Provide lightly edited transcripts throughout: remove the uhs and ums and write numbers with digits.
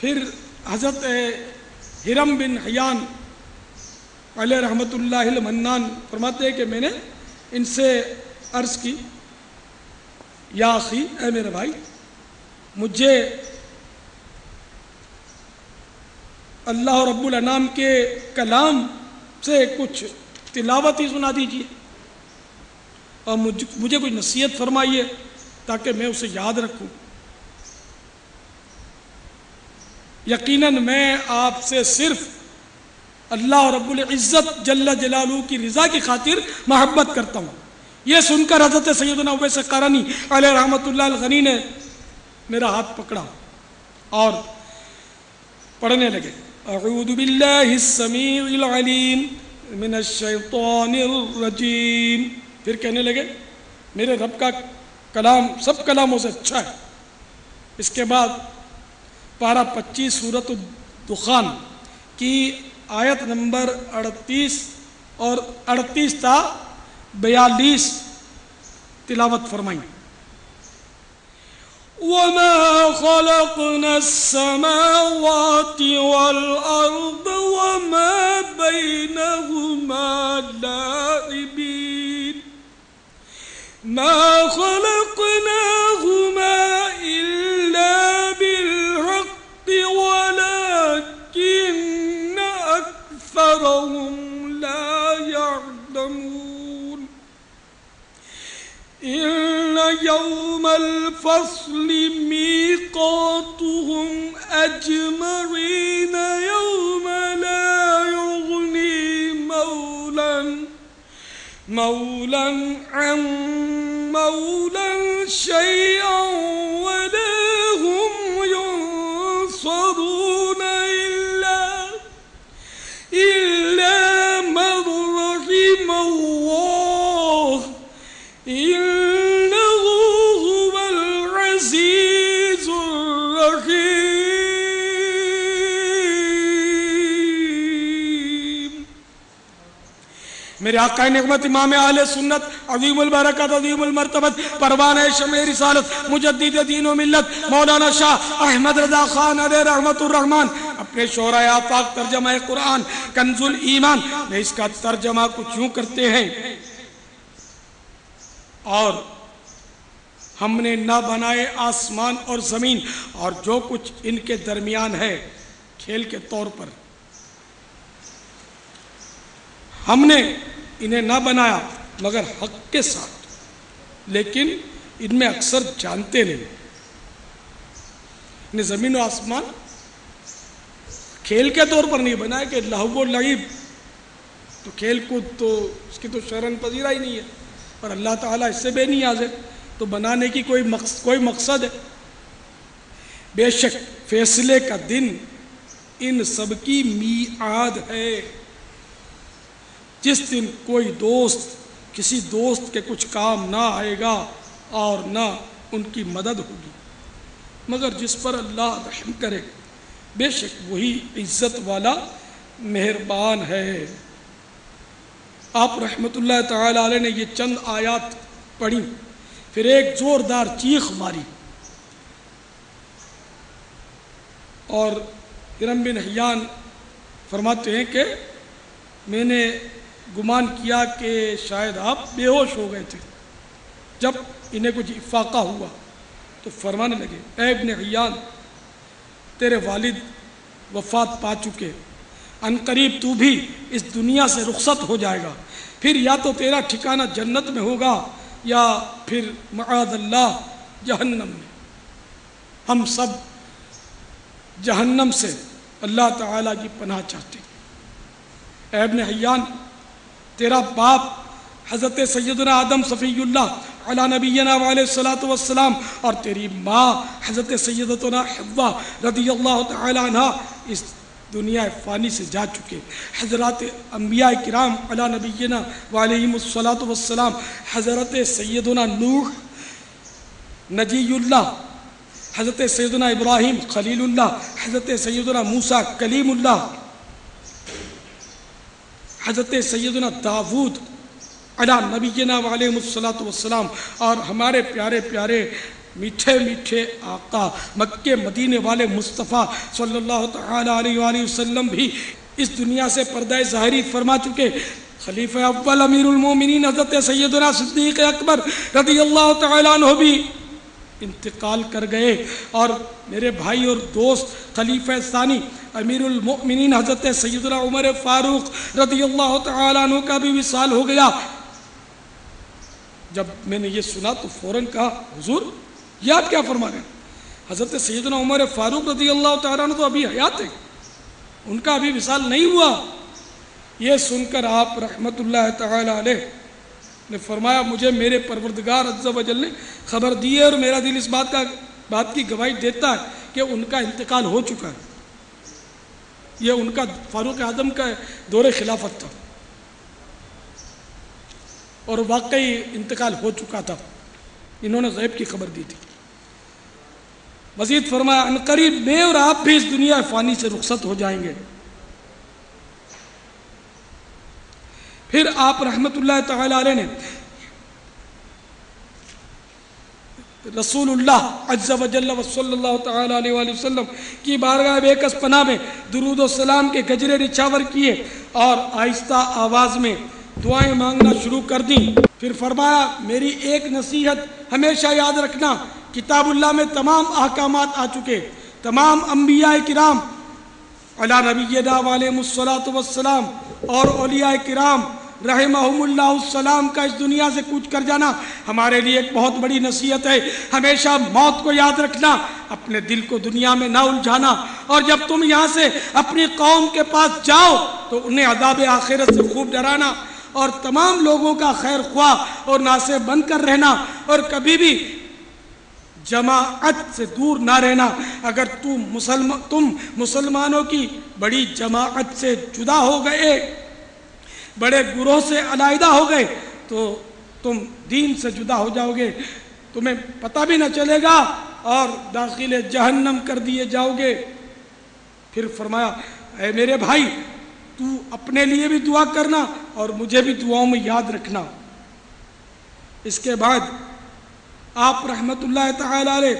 پھر حضرت ہرم بن حیان علیہ رحمۃ اللہ المنان فرماتے ہیں کہ میں نے ان سے عرض کی، یا اخی، اے میرے بھائی، مجھے اللہ رب الانام کے کلام سے کچھ تلاوت ہی سنا دیجیے اور مجھے کوئی نصیحت فرمائیے تاکہ میں اسے یاد رکھوں۔ یقیناً میں آپ سے صرف اللہ رب العزت جل جلالہ کی رضا کی خاطر محبت کرتا ہوں۔ یہ سن کر حضرت سیدنا اویس قرنی علیہ رحمۃ اللہ الغنی نے میرا ہاتھ پکڑا اور پڑھنے لگے، اعوذ باللہ السمیع العلیم من الشیطان الرجیم۔ پھر کہنے لگے میرے رب کا کلام سب کلاموں سے اچھا ہے۔ اس کے بعد پارہ 25 سورۃ الدخان کی آیت نمبر 38 اور 38 تا 42 تلاوت فرمائیں۔ وَمَا خَلَقْنَا السَّمَاوَاتِ وَالْأَرْضَ وَمَا بَيْنَهُمَا لَاعِبِينَ مَا خَلَقْنَاهُمَا إِلَّا بِالْحَقِّ وَلَكِنَّ أَكْثَرَهُمْ لَا يَعْلَمُونَ إِنَّ يَوْمَ الْفَصْلِ مِيقَاتُهُمْ أَجْمَعِينَ يَوْمَ لَا يُغْنِي مَوْلًى عَن مَوْلًى شَيْئًا وَلَا هُمْ يُنصَرُونَ إِلَّا مَن رَّحِمَ اللَّهُ إِنَّهُ هُوَ الْعَزِيزُ الرَّحِيمُ۔ میرے آقا نعمت امام اہل سنت عظیم البرکت عظیم المرتبت پروانہ شمع رسالت مجدد دین و ملت مولانا شاہ احمد رضا خان علیہ رحمت الرحمن اپنے شعرۂ آفاق ترجمہ قرآن کنز الایمان میں اس کا ترجمہ کچھ یوں کرتے ہیں، اور ہم نے نہ بنائے آسمان اور زمین اور جو کچھ ان کے درمیان ہے کھیل کے طور پر، ہم نے انہیں نہ بنایا مگر حق کے ساتھ، لیکن ان میں اکثر جانتے نہیں۔ انہیں زمین و آسمان کھیل کے طور پر نہیں بنایا کہ لہو و لعب، تو کھیل کود تو اس کی تو شرعاً پذیرہ ہی نہیں ہے، اور اللہ تعالیٰ اس سے بے نیاز ہے، تو بنانے کی کوئی مقصد ہے۔ بے شک فیصلے کا دن ان سب کی میعاد ہے، جس دن کوئی دوست کسی دوست کے کچھ کام نہ آئے گا اور نہ ان کی مدد ہوگی مگر جس پر اللہ رحم کرے، بے شک وہی عزت والا مہربان ہے۔ آپ رحمت اللہ تعالی علیہ نے یہ چند آیات پڑھی، پھر ایک زوردار چیخ ماری، اور ہرم بن حیان فرماتے ہیں کہ میں نے گمان کیا کہ شاید آپ بے ہوش ہو گئے تھے۔ جب انہیں کچھ افاقہ ہوا تو فرمانے لگے، اے ابن حیان، تیرے والد وفات پا چکے، ان قریب تو بھی اس دنیا سے رخصت ہو جائے گا، پھر یا تو تیرا ٹھکانہ جنت میں ہوگا یا پھر معاذ اللہ جہنم میں۔ ہم سب جہنم سے اللہ تعالیٰ کی پناہ چاہتے ہیں۔ اے ابن حیان، تیرا باپ حضرت سیدنا آدم صفی اللہ علی نبینا علیہ الصلوۃ والسلام اور تیری ماں حضرت سیدتنا حوا رضی اللہ تعالی عنہ اس دنیا فانی سے جا چکے۔ حضرات انبیاء کرام علی نبینا وعلیہم الصلوۃ والسلام، حضرت سیدنا نوح نجی اللہ، حضرت سیدنا ابراہیم خلیل اللہ، حضرت سیدنا موسیٰ کلیم اللہ، حضرت سیدنا داود علی نبینا علیہ الصلوۃ والسلام، اور ہمارے پیارے پیارے میٹھے میٹھے آقا مکے مدینے والے مصطفیٰ صلی اللہ تعالی علیہ وآلہ وسلم بھی اس دنیا سے پردہ ظاہری فرما چکے۔ خلیفہ اول امیر المومنین حضرت سیدنا صدیق اکبر رضی اللہ تعالی عنہ بھی انتقال کر گئے، اور میرے بھائی اور دوست خلیفہ ثانی امیر المؤمنین حضرت سیدنا عمر فاروق رضی اللہ تعالی عنہ کا بھی وصال ہو گیا۔ جب میں نے یہ سنا تو فوراً کہا حضور یہ آپ کیا فرما رہے ہیں؟ حضرت سیدنا عمر فاروق رضی اللہ تعالی عنہ تو ابھی حیات ہیں، ان کا ابھی وصال نہیں ہوا۔ یہ سن کر آپ رحمت اللہ تعالی علیہ نے فرمایا مجھے میرے پروردگار عز و جل نے خبر دی ہے، اور میرا دل اس بات کی گواہی دیتا ہے کہ ان کا انتقال ہو چکا ہے۔ یہ ان کا فاروق اعظم کا دور خلافت تھا، اور واقعی انتقال ہو چکا تھا، انہوں نے غیب کی خبر دی تھی۔ مزید فرمایا ان قریب میں اور آپ بھی اس دنیا فانی سے رخصت ہو جائیں گے۔ پھر آپ رحمت اللہ تعالی علیہ نے رسول اللہ عز و جل و صلی اللہ تعالی علیہ وآلہ وسلم کی بارگاہ بے کس پناہ میں درود و سلام کے گجرے نچھاور کیے اور آہستہ آواز میں دعائیں مانگنا شروع کر دیں۔ پھر فرمایا میری ایک نصیحت ہمیشہ یاد رکھنا، کتاب اللہ میں تمام احکامات آ چکے، تمام انبیاء کرام علی نبینا علیہ الصلاۃ والسلام اور اولیاء کرام رحمہم اللہ السلام کا اس دنیا سے کوچ کر جانا ہمارے لیے ایک بہت بڑی نصیحت ہے۔ ہمیشہ موت کو یاد رکھنا، اپنے دل کو دنیا میں نہ الجھانا، اور جب تم یہاں سے اپنی قوم کے پاس جاؤ تو انہیں عذاب آخرت سے خوب ڈرانا، اور تمام لوگوں کا خیر خواہ اور ناصح بن کر رہنا، اور کبھی بھی جماعت سے دور نہ رہنا۔ اگر تم مسلمانوں کی بڑی جماعت سے جدا ہو گئے، بڑے گروہ سے علیحدہ ہو گئے، تو تم دین سے جدا ہو جاؤ گے، تمہیں پتہ بھی نہ چلے گا اور داخل جہنم کر دیے جاؤ گے۔ پھر فرمایا اے میرے بھائی تو اپنے لیے بھی دعا کرنا اور مجھے بھی دعاؤں میں یاد رکھنا۔ اس کے بعد آپ رحمت اللہ تعالی علیہ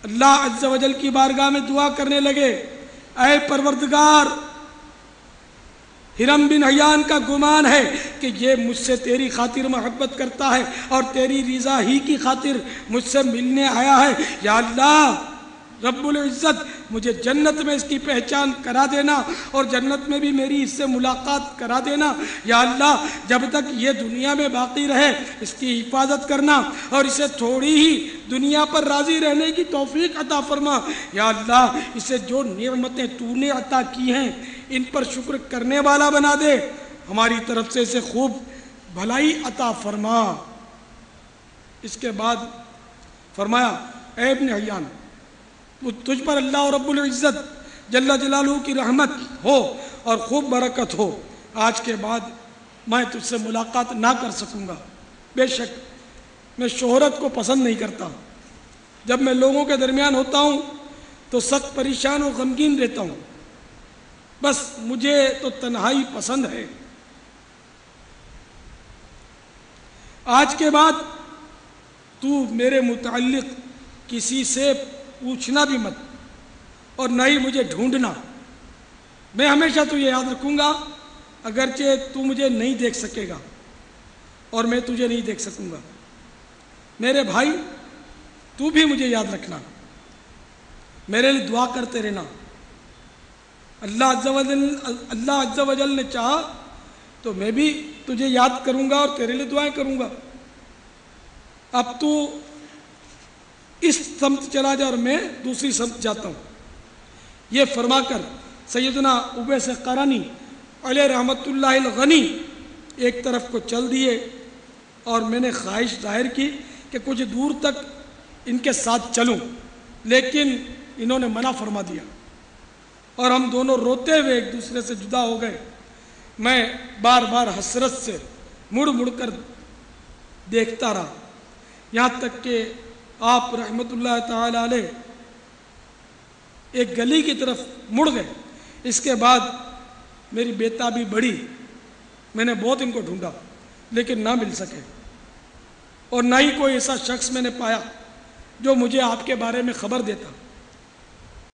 اللہ عز و جل کی بارگاہ میں دعا کرنے لگے، اے پروردگار ہرم بن حیان کا گمان ہے کہ یہ مجھ سے تیری خاطر محبت کرتا ہے اور تیری رضا ہی کی خاطر مجھ سے ملنے آیا ہے، یا اللہ رب العزت مجھے جنت میں اس کی پہچان کرا دینا اور جنت میں بھی میری اس سے ملاقات کرا دینا۔ یا اللہ جب تک یہ دنیا میں باقی رہے اس کی حفاظت کرنا اور اسے تھوڑی ہی دنیا پر راضی رہنے کی توفیق عطا فرما۔ یا اللہ اسے جو نعمتیں تو نے عطا کی ہیں ان پر شکر کرنے والا بنا دے، ہماری طرف سے اسے خوب بھلائی عطا فرما۔ اس کے بعد فرمایا اے ابن حیان تجھ پر اللہ رب العزت جل جلالہ کی رحمت ہو اور خوب برکت ہو، آج کے بعد میں تجھ سے ملاقات نہ کر سکوں گا۔ بے شک میں شہرت کو پسند نہیں کرتا، جب میں لوگوں کے درمیان ہوتا ہوں تو سخت پریشان و غمگین رہتا ہوں، بس مجھے تو تنہائی پسند ہے۔ آج کے بعد تو میرے متعلق کسی سے پوچھنا بھی مت اور نہ ہی مجھے ڈھونڈنا، میں ہمیشہ تو یہ یاد رکھوں گا، اگرچہ تو مجھے نہیں دیکھ سکے گا اور میں تجھے نہیں دیکھ سکوں گا۔ میرے بھائی تو بھی مجھے یاد رکھنا، میرے لیے دعا کرتے رہنا۔ اللہ عز و جل نے چاہا تو میں بھی تجھے یاد کروں گا اور تیرے لیے دعائیں کروں گا۔ اب تو اس سمت چلا جا اور میں دوسری سمت جاتا ہوں۔ یہ فرما کر سیدنا اویس قرنی علیہ رحمت اللہ الغنی ایک طرف کو چل دیے، اور میں نے خواہش ظاہر کی کہ کچھ دور تک ان کے ساتھ چلوں، لیکن انہوں نے منع فرما دیا اور ہم دونوں روتے ہوئے ایک دوسرے سے جدا ہو گئے۔ میں بار بار حسرت سے مڑ مڑ کر دیکھتا رہا، یہاں تک کہ آپ رحمت اللہ تعالی علیہ ایک گلی کی طرف مڑ گئے۔ اس کے بعد میری بےتابی بڑھی، میں نے بہت ان کو ڈھونڈا لیکن نہ مل سکے، اور نہ ہی کوئی ایسا شخص میں نے پایا جو مجھے آپ کے بارے میں خبر دیتا